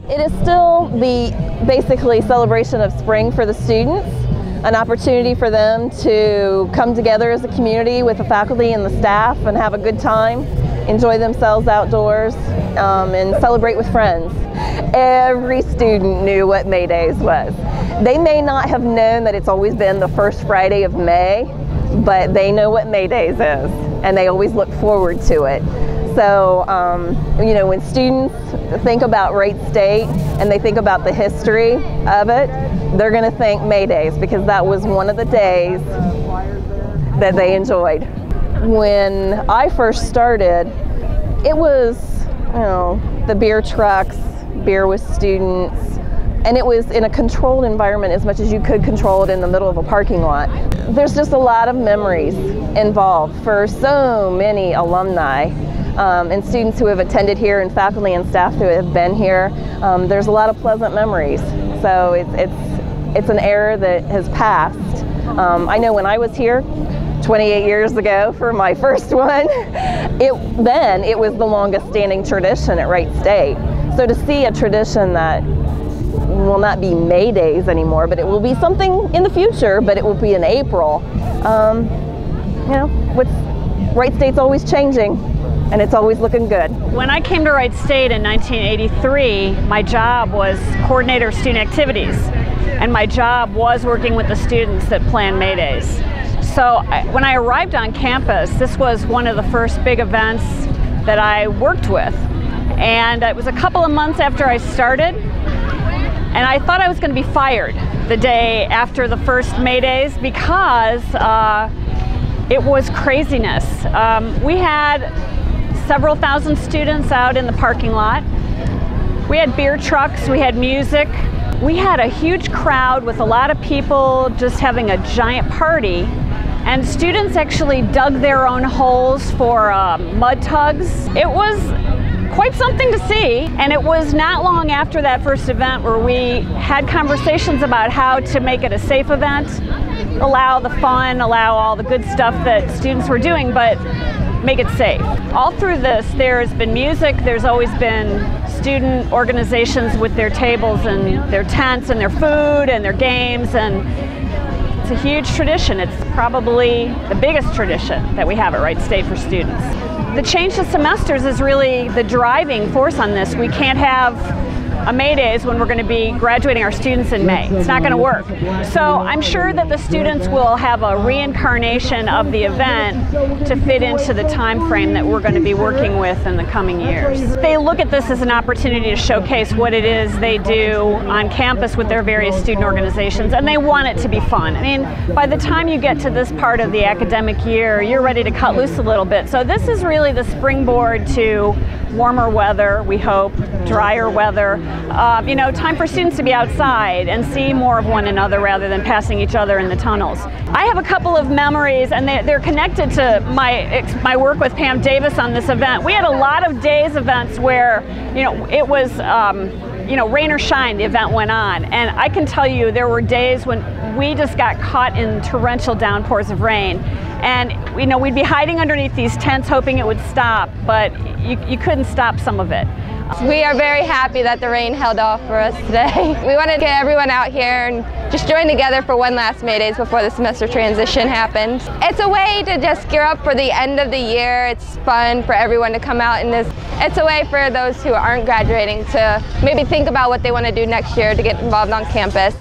It is still the basically celebration of spring for the students, an opportunity for them to come together as a community with the faculty and the staff and have a good time, enjoy themselves outdoors, and celebrate with friends. Every student knew what May Daze was. They may not have known that it's always been the first Friday of May, but they know what May Daze is, and they always look forward to it. So, you know, when students think about Wright State and they think about the history of it, they're going to think May Daze, because that was one of the days that they enjoyed. When I first started, it was, you know, the beer trucks, beer with students, and it was in a controlled environment as much as you could control it in the middle of a parking lot. There's just a lot of memories involved for so many alumni. And students who have attended here and faculty and staff who have been here. There's a lot of pleasant memories. So it's an era that has passed. I know when I was here 28 years ago for my first one, then it was the longest standing tradition at Wright State. So to see a tradition that will not be May Daze anymore, but it will be something in the future, but it will be in April. You know, with Wright State's always changing, and it's always looking good. When I came to Wright State in 1983, my job was coordinator of student activities, and my job was working with the students that planned May Daze. So when I arrived on campus, this was one of the first big events that I worked with, and it was a couple of months after I started, and I thought I was going to be fired the day after the first May Daze because it was craziness. We had several thousand students out in the parking lot. We had beer trucks, we had music. We had a huge crowd with a lot of people just having a giant party. And students actually dug their own holes for mud tugs. It was quite something to see. And it was not long after that first event where we had conversations about how to make it a safe event, allow the fun, allow all the good stuff that students were doing, but make it safe. All through this, there has been music, there's always been student organizations with their tables and their tents and their food and their games, and it's a huge tradition. It's probably the biggest tradition that we have at Wright State for students. The change to semesters is really the driving force on this. We can't have a May Daze when we're going to be graduating our students in May. It's not going to work. So I'm sure that the students will have a reincarnation of the event to fit into the time frame that we're going to be working with in the coming years. They look at this as an opportunity to showcase what it is they do on campus with their various student organizations, and they want it to be fun. I mean, by the time you get to this part of the academic year, you're ready to cut loose a little bit. So this is really the springboard to warmer weather, we hope, drier weather. You know, time for students to be outside and see more of one another rather than passing each other in the tunnels. I have a couple of memories, and they're connected to my work with Pam Davis on this event. We had a lot of days events where, you know, it was, you know, rain or shine, the event went on. And I can tell you there were days when we just got caught in torrential downpours of rain. And, you know, we'd be hiding underneath these tents hoping it would stop, but you couldn't stop some of it. We are very happy that the rain held off for us today. We wanted to get everyone out here and just join together for one last May Daze before the semester transition happens. It's a way to just gear up for the end of the year. It's fun for everyone to come out, and it's a way for those who aren't graduating to maybe think about what they want to do next year to get involved on campus.